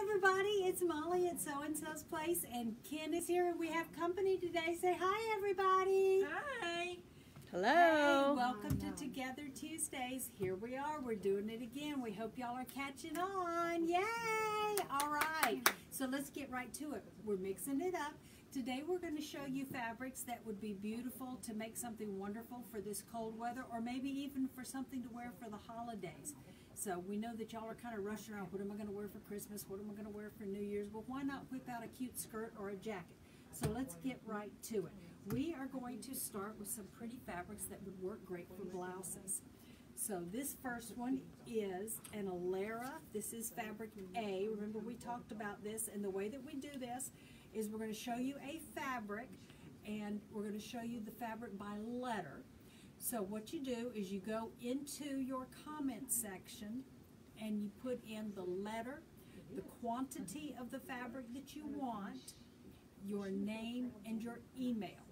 everybody, it's Molly at So-and-so's Place, and Ken is here, and we have company today. Say hi, everybody. Hi. Hello. Hey, welcome to Together Tuesdays. Here we are. We're doing it again. We hope y'all are catching on. Yay! All right. So let's get right to it. We're mixing it up. Today we're going to show you fabrics that would be beautiful to make something wonderful for this cold weather, or maybe even for something to wear for the holidays. So we know that y'all are kind of rushing around. What am I going to wear for Christmas? What am I going to wear for New Year's? Well, why not whip out a cute skirt or a jacket? So let's get right to it. We are going to start with some pretty fabrics that would work great for blouses. So this first one is an Lycra. This is fabric A. Remember, we talked about this, and the way that we do this is we're going to show you a fabric, and we're going to show you the fabric by letter. So what you do is you go into your comment section and you put in the letter, the quantity of the fabric that you want, your name, and your email.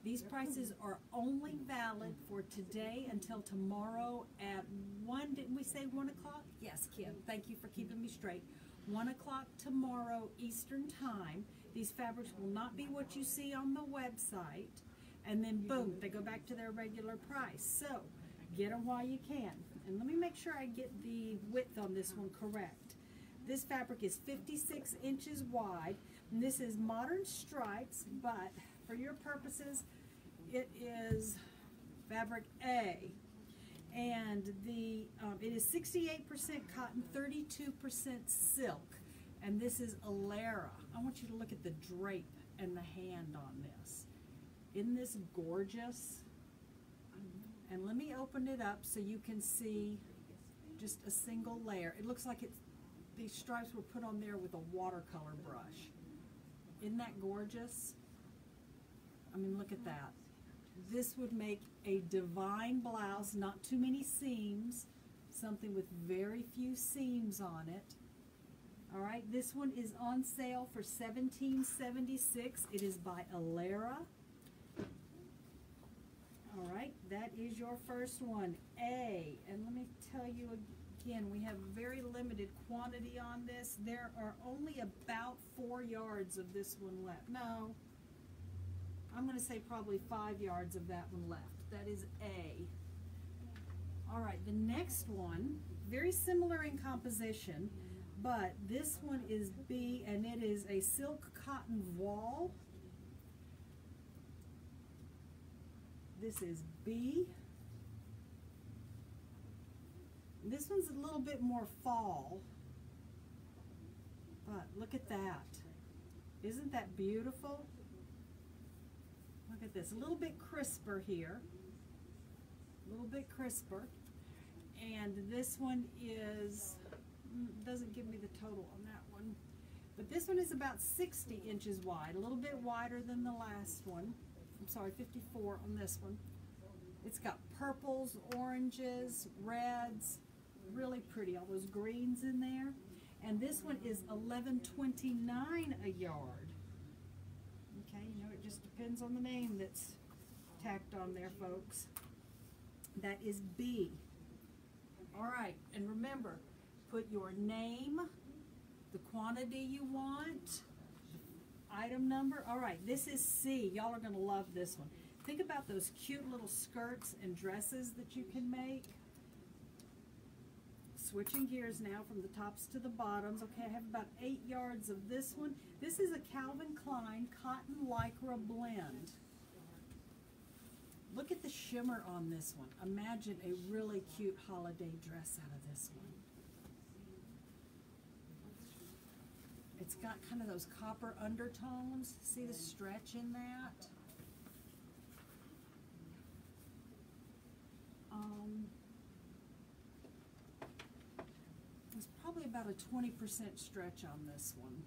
These prices are only valid for today until tomorrow at 1, didn't we say 1 o'clock? Yes, Kim, thank you for keeping me straight. 1 o'clock tomorrow Eastern Time. These fabrics will not be what you see on the website. And then boom, they go back to their regular price. So get them while you can. And let me make sure I get the width on this one correct. This fabric is 56 inches wide, and this is modern stripes, but for your purposes, it is fabric A. And it is 68% cotton, 32% silk. And this is a Lycra. I want you to look at the drape and the hand on this. Isn't this gorgeous? And let me open it up so you can see just a single layer. It looks like these stripes were put on there with a watercolor brush. Isn't that gorgeous? I mean, look at that. This would make a divine blouse, not too many seams, something with very few seams on it. All right, this one is on sale for $17.76. It is by Lycra. All right, that is your first one, A. And let me tell you again, we have very limited quantity on this. There are only about 4 yards of this one left. No, I'm going to say probably 5 yards of that one left. That is A. All right, the next one, very similar in composition, but this one is B, and it is a silk cotton voile. This is B. This one's a little bit more fall, but look at that. Isn't that beautiful? Look at this, a little bit crisper here, a little bit crisper. And this one is, doesn't give me the total on that one, but this one is about 60 inches wide, a little bit wider than the last one. I'm sorry, 54 on this one. It's got purples, oranges, reds, really pretty, all those greens in there. And this one is $11.29 a yard. Okay, you know, it just depends on the name that's tacked on there, folks. That is B. All right, and remember, put your name, the quantity you want, item number. All right, this is C. Y'all are going to love this one. Think about those cute little skirts and dresses that you can make. Switching gears now from the tops to the bottoms. Okay, I have about 8 yards of this one. This is a Calvin Klein cotton Lycra blend. Look at the shimmer on this one. Imagine a really cute holiday dress out of this one. It's got kind of those copper undertones. See the stretch in that? It's probably about a 20% stretch on this one.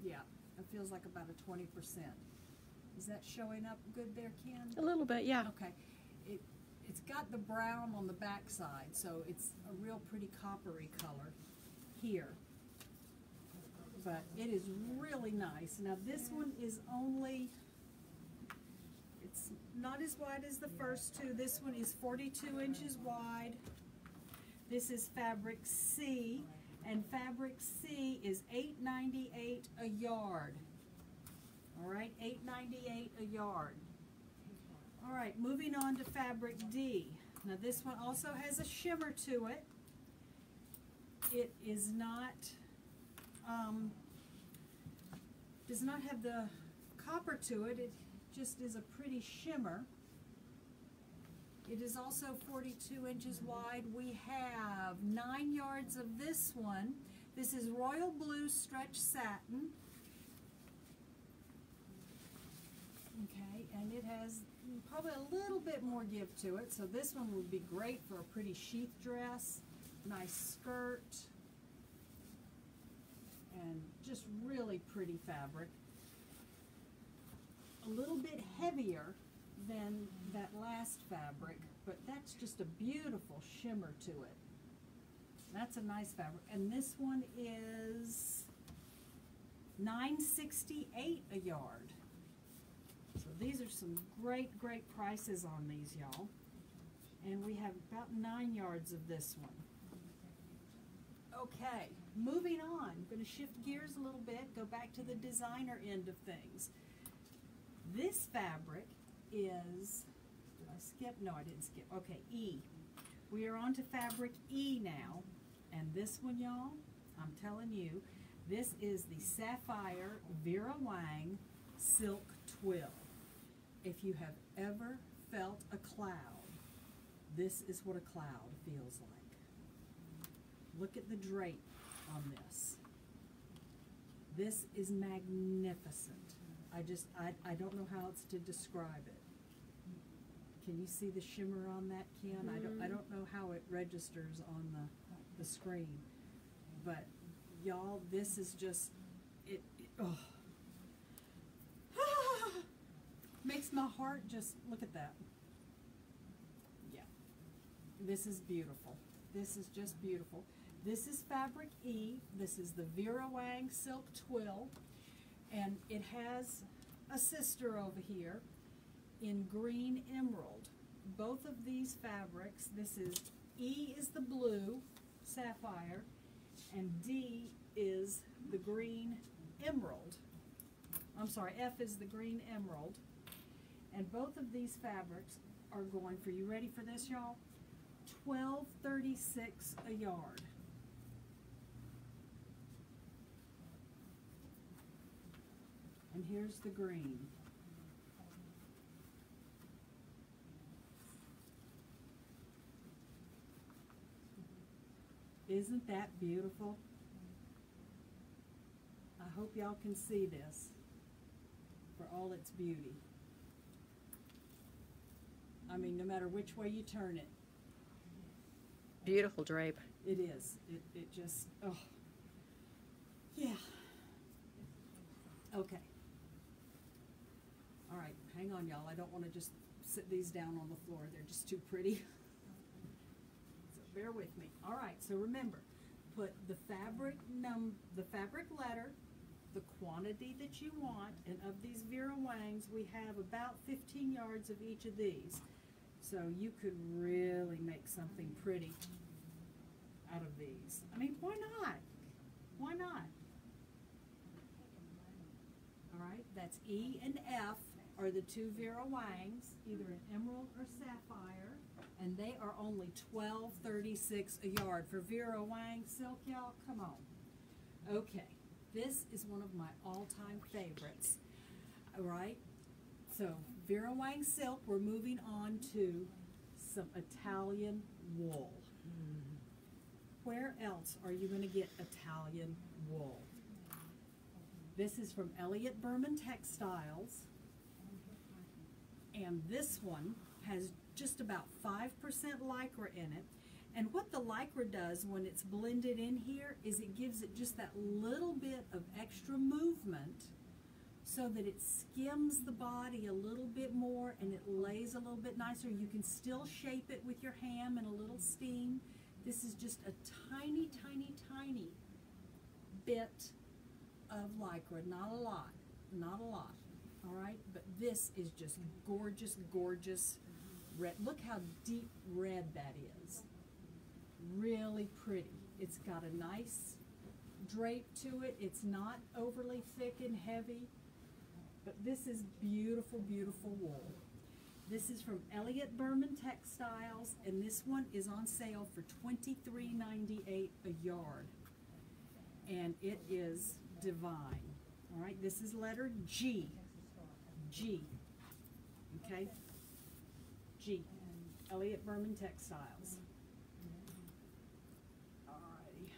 Yeah, it feels like about a 20%. Is that showing up good there, Ken? A little bit, yeah. Okay. It's got the brown on the back side, so it's a real pretty coppery color here. But it is really nice. Now this one is only, it's not as wide as the first two. This one is 42 inches wide. This is fabric C, And fabric C is $8.98 a yard. All right, $8.98 a yard. All right, moving on to fabric D. Now this one also has a shimmer to it. It is not, does not have the copper to it. It just is a pretty shimmer. It is also 42 inches wide. We have 9 yards of this one. This is royal blue stretch satin. Okay, and it has probably a little bit more give to it. So this one would be great for a pretty sheath dress, nice skirt, and just really pretty fabric. A little bit heavier than that last fabric, but that's just a beautiful shimmer to it. That's a nice fabric. And this one is $9.68 a yard. So these are some great, great prices on these, y'all. And we have about 9 yards of this one. Okay, moving on. I'm going to shift gears a little bit, go back to the designer end of things. This fabric is, did I skip? No, I didn't skip. Okay, E. We are on to fabric E now. And this one, y'all, I'm telling you, this is the Sapphire Vera Wang Silk Twill. If you have ever felt a cloud, this is what a cloud feels like. Look at the drape on this. This is magnificent. I don't know how else to describe it. Can you see the shimmer on that, Ken? I don't know how it registers on the screen, but y'all, this is just oh. Makes my heart just, look at that. Yeah, this is beautiful. This is just beautiful. This is fabric E. This is the Vera Wang Silk Twill, and it has a sister over here in green emerald. Both of these fabrics, this is E is the blue sapphire, and D is the green emerald. I'm sorry, F is the green emerald. And both of these fabrics are going for, you ready for this, y'all? $12.36 a yard. And here's the green. Isn't that beautiful? I hope y'all can see this for all its beauty. I mean, no matter which way you turn it. Beautiful drape. It is. It just, oh. Yeah. Okay. All right, hang on, y'all. I don't want to just sit these down on the floor. They're just too pretty. So bear with me. All right, so remember, put the fabric letter, the quantity that you want, and of these Vera Wangs, we have about 15 yards of each of these. So you could really make something pretty out of these. I mean, why not? Why not? All right, that's E and F are the two Vera Wangs, either an emerald or sapphire, and they are only $12.36 a yard. For Vera Wang silk, y'all, come on. Okay, this is one of my all-time favorites. All right, so Vera Wang silk, we're moving on to some Italian wool. Where else are you going to get Italian wool? This is from Elliott Berman Textiles, and this one has just about 5% Lycra in it. And what the Lycra does when it's blended in here is it gives it just that little bit of extra movement so that it skims the body a little bit more and it lays a little bit nicer. You can still shape it with your ham and a little steam. This is just a tiny, tiny, tiny bit of Lycra, not a lot, not a lot, all right? But this is just gorgeous, gorgeous red. Look how deep red that is. Really pretty. It's got a nice drape to it. It's not overly thick and heavy, but this is beautiful, beautiful wool. This is from Elliott Berman Textiles, and this one is on sale for $23.98 a yard. And it is divine. All right, this is letter G. G. Okay? G. Elliott Berman Textiles. Alrighty.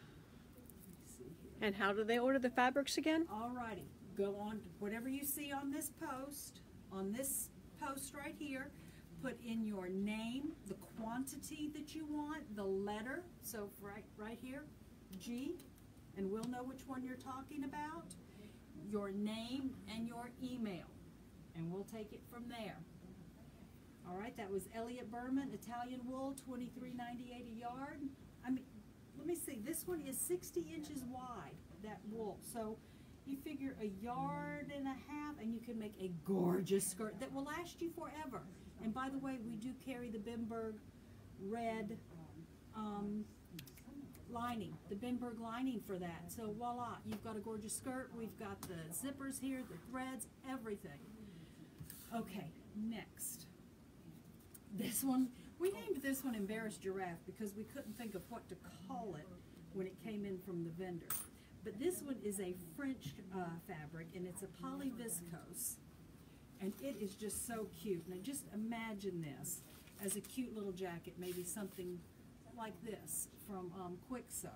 Let's see here. And how do they order the fabrics again? Alrighty. Go on to whatever you see on this post, right here, put in your name, the quantity that you want, the letter, so right here, G, and we'll know which one you're talking about, your name and your email, and we'll take it from there. All right, that was Elliott Berman, Italian wool, $23.98 a yard. I mean, let me see, this one is 60 inches wide, that wool, so you figure a yard and a half, and you can make a gorgeous skirt that will last you forever. And by the way, we do carry the Bimberg red lining, the Bimberg lining for that. So voila, you've got a gorgeous skirt. We've got the zippers here, the threads, everything. Okay, next. This one, we named this one Embarrassed Giraffe because we couldn't think of what to call it when it came in from the vendor. But this one is a French fabric, and it's a poly viscose, and it is just so cute. Now just imagine this as a cute little jacket, maybe something like this from Quick Sew.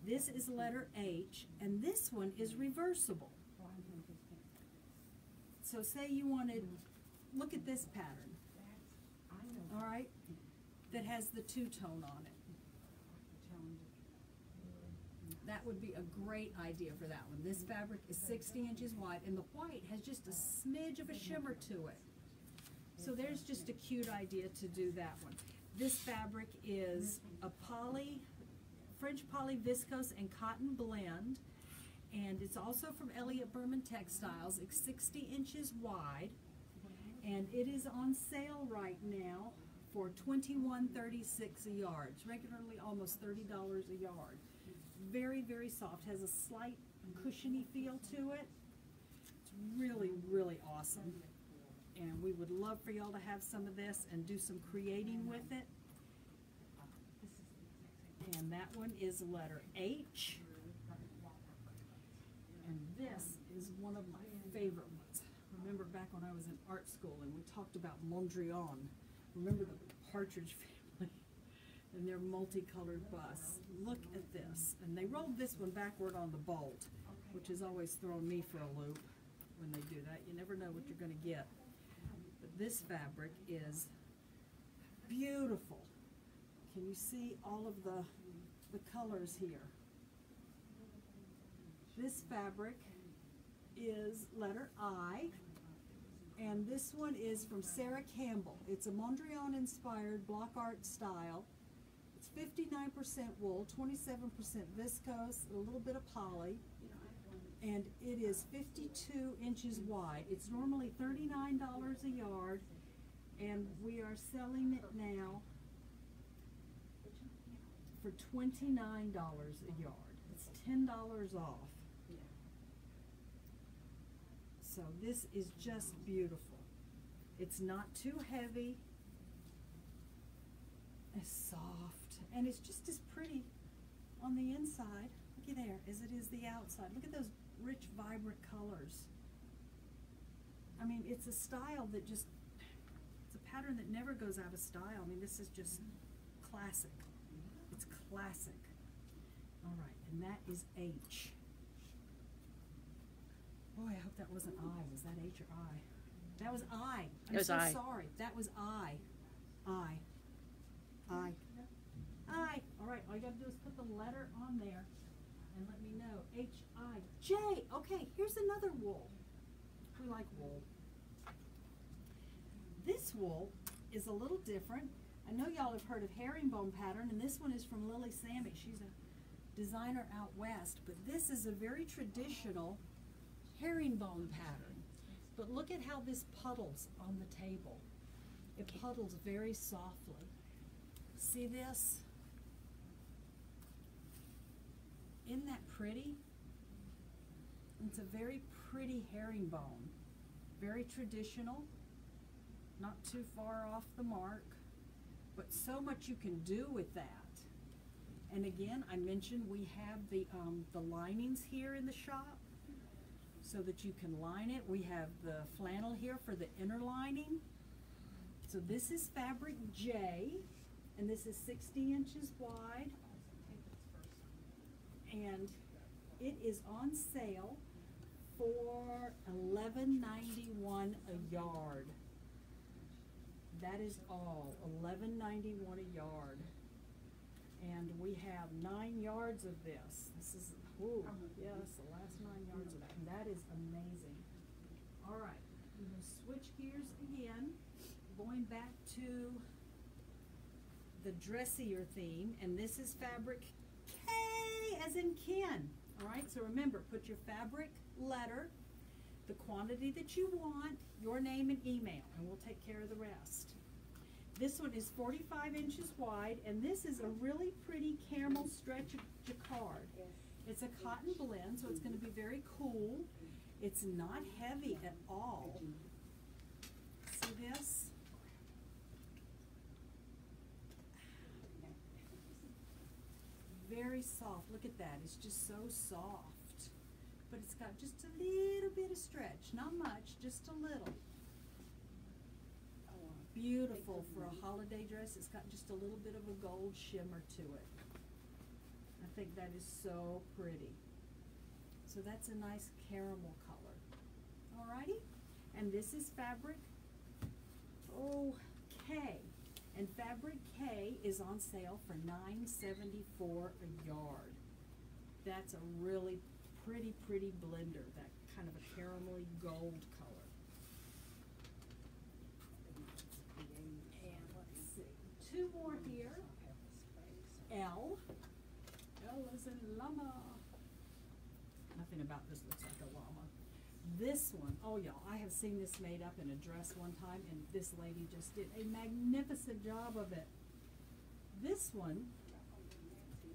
This is letter H, and this one is reversible. So say you wanted, look at this pattern, all right, that has the two-tone on it. That would be a great idea for that one. This fabric is 60 inches wide, and the white has just a smidge of a shimmer to it. So there's just a cute idea to do that one. This fabric is a French poly viscose and cotton blend, and it's also from Elliott Berman Textiles. It's 60 inches wide, and it is on sale right now for $21.36 a yard. It's regularly almost $30 a yard. Very, very soft, has a slight cushiony feel to it. It's really, really awesome. And we would love for y'all to have some of this and do some creating with it. And that one is letter H. And this is one of my favorite ones. Remember back when I was in art school and we talked about Mondrian. Remember the Partridge Family and their multicolored bus. Look at this. And they rolled this one backward on the bolt, which has always thrown me for a loop when they do that. You never know what you're going to get. But this fabric is beautiful. Can you see all of the colors here? This fabric is letter I, and this one is from Sarah Campbell. It's a Mondrian inspired block art style. It's 59% wool, 27% viscose, a little bit of poly, and it is 52 inches wide. It's normally $39 a yard, and we are selling it now for $29 a yard. It's $10 off. So this is just beautiful. It's not too heavy. It's soft, and it's just as pretty on the inside, look at there, as it is the outside. Look at those rich, vibrant colors. I mean, it's a style that just, it's a pattern that never goes out of style. I mean, this is just classic. It's classic. All right, and that is H. Boy, I hope that wasn't I. Was that H or I? That was I. I'm so sorry. That was I. I. All right, all you got to do is put the letter on there and let me know. H-I-J. Okay, here's another wool. We like wool. This wool is a little different. I know y'all have heard of herringbone pattern, and this one is from Lily Sammy. She's a designer out west, but this is a very traditional herringbone pattern. But look at how this puddles on the table. It puddles very softly. See this? Isn't that pretty? It's a very pretty herringbone. Very traditional. Not too far off the mark. But so much you can do with that. And again, I mentioned we have the linings here in the shop so that you can line it. We have the flannel here for the inner lining. So this is fabric J, and this is 60 inches wide. And it is on sale for $11.91 a yard. That is all, $11.91 a yard. And we have 9 yards of this. This is, ooh, yeah, that's the last 9 yards of that. And that is amazing. All right, we're going to switch gears again, going back to the dressier theme. And this is fabric K as in Ken. All right, so remember, put your fabric letter, the quantity that you want, your name and email, and we'll take care of the rest. This one is 45 inches wide, and this is a really pretty camel stretch jacquard. It's a cotton blend, so it's going to be very cool. It's not heavy at all. See this? Very soft. Look at that. It's just so soft. But it's got just a little bit of stretch. Not much, just a little. Beautiful for a holiday dress. It's got just a little bit of a gold shimmer to it. I think that is so pretty. So that's a nice caramel color. Alrighty? And this is fabric K. And fabric K is on sale for $9.74 a yard. That's a really pretty blender, that kind of a caramelly gold color. And let's see, 2 more here. L. L is in llama. Nothing about this looks like a llama. This one, oh y'all, I have seen this made up in a dress one time, and this lady just did a magnificent job of it. This one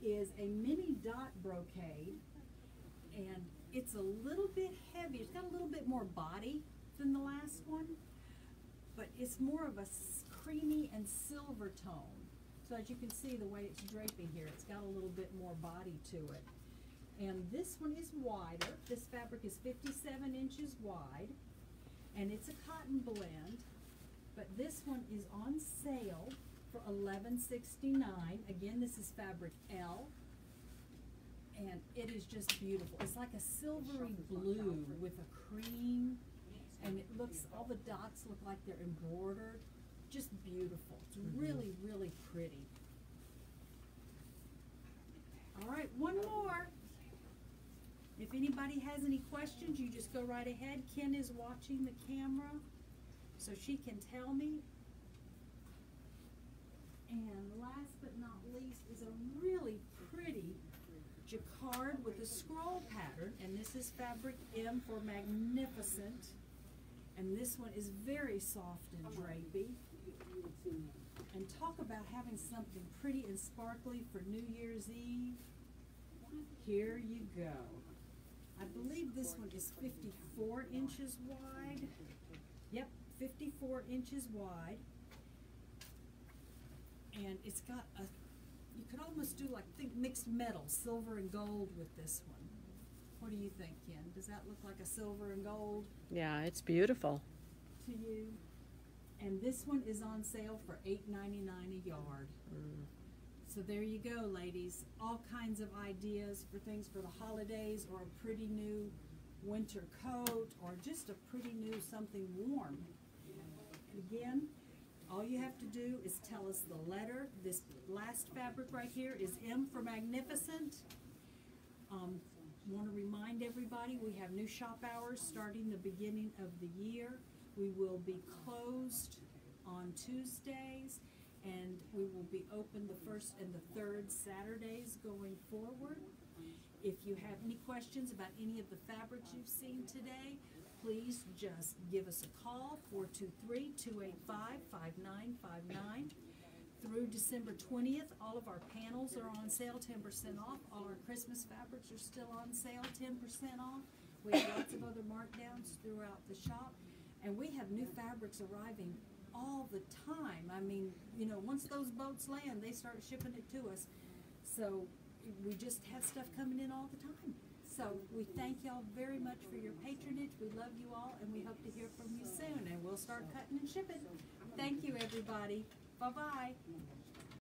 is a mini dot brocade, and it's a little bit heavy. It's got a little bit more body than the last one, but it's more of a creamy and silver tone. So as you can see, the way it's draping here, it's got a little bit more body to it. And this one is wider. This fabric is 57 inches wide, and it's a cotton blend, but this one is on sale for $11.69. Again, this is fabric L, and it is just beautiful. It's like a silvery blue with a cream, and it looks, all the dots look like they're embroidered. Just beautiful. It's really pretty. All right, one more. If anybody has any questions, you just go right ahead. Ken is watching the camera, so she can tell me. And last but not least is a really pretty jacquard with a scroll pattern, and this is fabric M for magnificent. And this one is very soft and drapey. And talk about having something pretty and sparkly for New Year's Eve. Here you go. I believe this one is 54 inches wide. Yep, 54 inches wide. And it's got a, you could almost do like, think mixed metal, silver and gold with this one. What do you think, Ken? Does that look like a silver and gold? Yeah, it's beautiful. To you? And this one is on sale for $8.99 a yard. So there you go, ladies. All kinds of ideas for things for the holidays, or a pretty new winter coat, or just a pretty new something warm. And again, all you have to do is tell us the letter. This last fabric right here is M for magnificent. Want to remind everybody we have new shop hours starting the beginning of the year. We will be closed on Tuesdays, and we will be open the first and the third Saturdays going forward. If you have any questions about any of the fabrics you've seen today, please just give us a call, 423-285-5959. through December 20th. All of our panels are on sale, 10% off. All our Christmas fabrics are still on sale, 10% off. We have lots of other markdowns throughout the shop. And we have new fabrics arriving all the time. I mean, you know, once those boats land, they start shipping it to us. So we just have stuff coming in all the time. So we thank y'all very much for your patronage. We love you all, and we hope to hear from you soon. And we'll start cutting and shipping. Thank you, everybody. Bye-bye.